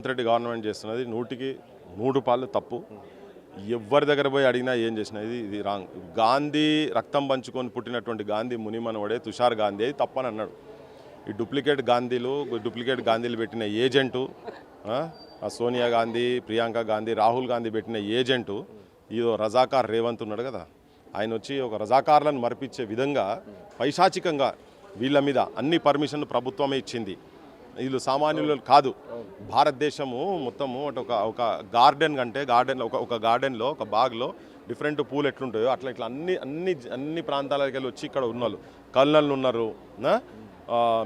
Reddy government చేస్తున్నది 100కి 100 తప్పు. ఎవరి దగ్గర పోయి అడిగినా ఏం చేసినా ఇది రాంగ్. గాంధీ రక్తం పంచుకొని పుట్టినటువంటి గాంధీ మునిమనవడే తుషార్ గాంధీ అది తప్పని అన్నాడు. ఈ డూప్లికేట్ గాంధీలు పెట్టిన ఏజెంటు సోనియా గాంధీ, ప్రియాంక గాంధీ, రాహుల్ గాంధీ పెట్టిన ఏజెంటు ఇదో రజాకార్ రేవంత్ ఉన్నాడు కదా, ఆయన వచ్చి ఒక రజాకార్లను మరిపించే విధంగా పైశాచికంగా వీళ్ళ మీద అన్ని పర్మిషన్ ప్రభుత్వమే ఇచ్చింది. వీళ్ళు సామాన్యులు కాదు. భారతదేశము మొత్తము ఒక గార్డెన్ కంటే ఒక గార్డెన్లో ఒక బాగ్లో డిఫరెంట్ పూలు ఎట్లుంటాయో అట్లా ఇట్లా అన్ని ప్రాంతాలకు వెళ్ళి వచ్చి ఇక్కడ ఉన్న వాళ్ళు కల్నళ్ళు ఉన్నారు,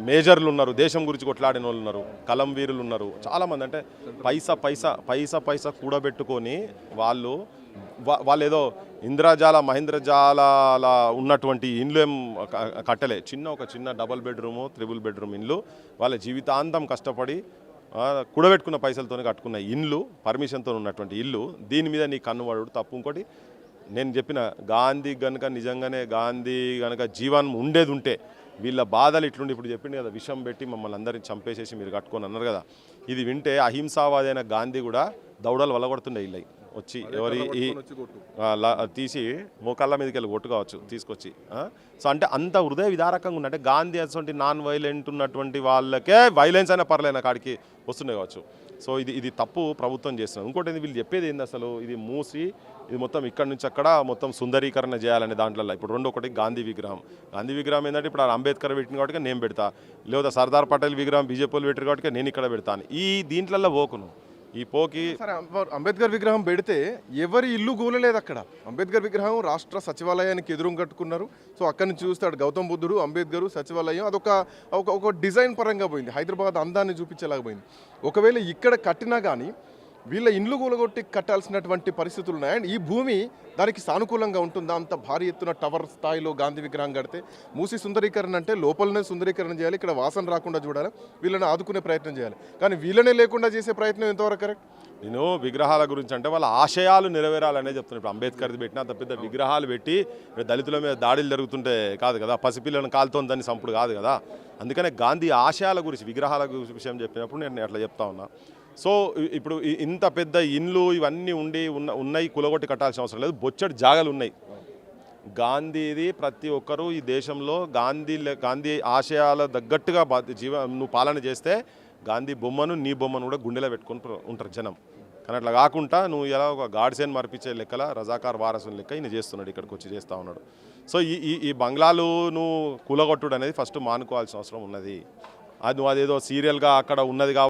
మేజర్లు ఉన్నారు, దేశం గురించి కొట్లాడిన వాళ్ళు ఉన్నారు, కలం వీరులు ఉన్నారు చాలామంది. అంటే పైసా కూడబెట్టుకొని వాళ్ళు ఏదో ఇంద్రజాల మహేంద్రజాల ఉన్నటువంటి ఇండ్లు ఏం కట్టలే. ఒక చిన్న డబుల్ బెడ్రూము, త్రిబుల్ బెడ్రూమ్ ఇండ్లు వాళ్ళ జీవితాంతం కష్టపడి కూడబెట్టుకున్న పైసలతో కట్టుకున్న ఇండ్లు, పర్మిషన్తో ఉన్నటువంటి ఇల్లు. దీని మీద నీ కన్నువాడు తప్పు. ఇంకోటి నేను చెప్పిన గాంధీ గనుక నిజంగానే గాంధీ గనుక జీవనం ఉండేది ఉంటే వీళ్ళ బాధలు ఇట్లుండి ఇప్పుడు చెప్పింది కదా, విషం పెట్టి మమ్మల్ని అందరినీ చంపేసేసి మీరు కట్టుకొని అన్నారు కదా. ఇది వింటే అహింసావాది అయిన గాంధీ కూడా దౌడలు వలగొడుతుండే ఇల్లు వచ్చి ఎవరి తీసి మోకాళ్ళ మీదకి వెళ్ళి కొట్టు కావచ్చు తీసుకొచ్చి. సో అంటే అంత హృదయ విదారకంగా ఉంది. అంటే గాంధీ అటువంటి నాన్ వైలెంట్ ఉన్నటువంటి వాళ్ళకే వైలెన్స్ అయినా పర్లేన కాడికి వస్తుండే కావచ్చు. సో ఇది తప్పు ప్రభుత్వం చేస్తున్నారు. ఇంకోటి వీళ్ళు చెప్పేది ఏంది అసలు, ఇది మూసి ఇది మొత్తం ఇక్కడ నుంచి అక్కడ మొత్తం సుందరీకరణ చేయాలనే దాంట్లో ఇప్పుడు ఒకటి గాంధీ విగ్రహం ఏంటంటే ఇప్పుడు అంబేద్కర్ పెట్టిన కాబట్టి నేను పెడతా, లేదా సర్దార్ పటేల్ విగ్రహం బీజేపీలు పెట్టిన కాబట్టి నేను ఇక్కడ పెడతాను. ఈ దీంట్లలో పోకును ఈ పోకి. సరే, అంబేద్కర్ విగ్రహం పెడితే ఎవరి ఇల్లు కూలలేదు అక్కడ. అంబేద్కర్ విగ్రహం రాష్ట్ర సచివాలయానికి ఎదురు కట్టుకున్నారు. సో అక్కడి నుంచి చూస్తాడు గౌతమ్ బుద్ధుడు, అంబేద్కర్, సచివాలయం. అదొక డిజైన్ పరంగా పోయింది, హైదరాబాద్ అందాన్ని చూపించేలాగా పోయింది. ఒకవేళ ఇక్కడ కట్టినా కానీ వీళ్ళ ఇండ్లు కూలగొట్టి కట్టాల్సినటువంటి పరిస్థితులు ఉన్నాయి. అండ్ ఈ భూమి దానికి సానుకూలంగా ఉంటుందా? అంత భారీ ఎత్తున టవర్ స్థాయిలో గాంధీ విగ్రహం కడితే మూసి సుందరీకరణ అంటే లోపలనే సుందరీకరణ చేయాలి, ఇక్కడ వాసన రాకుండా చూడాలి, వీళ్ళని ఆదుకునే ప్రయత్నం చేయాలి. కానీ వీళ్ళనే లేకుండా చేసే ప్రయత్నం ఎంతవరకు కరెక్ట్? నేను విగ్రహాల గురించి అంటే వాళ్ళ ఆశయాలు నెరవేరాలనే చెప్తున్నాను. ఇప్పుడు అంబేద్కర్ది పెట్టిన అంత పెద్ద విగ్రహాలు పెట్టి దళితుల మీద దాడులు జరుగుతుంటే కాదు కదా, పసిపిల్లను కాలుతోందని సంపుడు కాదు కదా. అందుకనే గాంధీ ఆశయాల గురించి విగ్రహాల విషయం చెప్పినప్పుడు నేను అట్లా చెప్తా ఉన్నా. సో ఇప్పుడు ఇంత పెద్ద ఇండ్లు ఇవన్నీ ఉన్నాయి, కులగొట్టి కట్టాల్సిన అవసరం లేదు. బొచ్చడి జాగాలు ఉన్నాయి. గాంధీది ప్రతి ఒక్కరూ ఈ దేశంలో గాంధీ ఆశయాల తగ్గట్టుగా నువ్వు పాలన చేస్తే గాంధీ బొమ్మను నీ బొమ్మను కూడా గుండెలో పెట్టుకొని ఉంటారు జనం. కానీ అట్లా కాకుండా నువ్వు ఎలా ఒక గాడ్సేన్ మర్పించే లెక్కల రజాకార్ వారసుని లెక్క ఈయన చేస్తున్నాడు, ఇక్కడికి వచ్చి చేస్తూ ఉన్నాడు. సో ఈ బంగ్లాలు నువ్వు కూలగొట్టుడు అనేది ఫస్ట్ మానుకోవాల్సిన అవసరం ఉన్నది. అది నువ్వు అదేదో సీరియల్గా అక్కడ ఉన్నది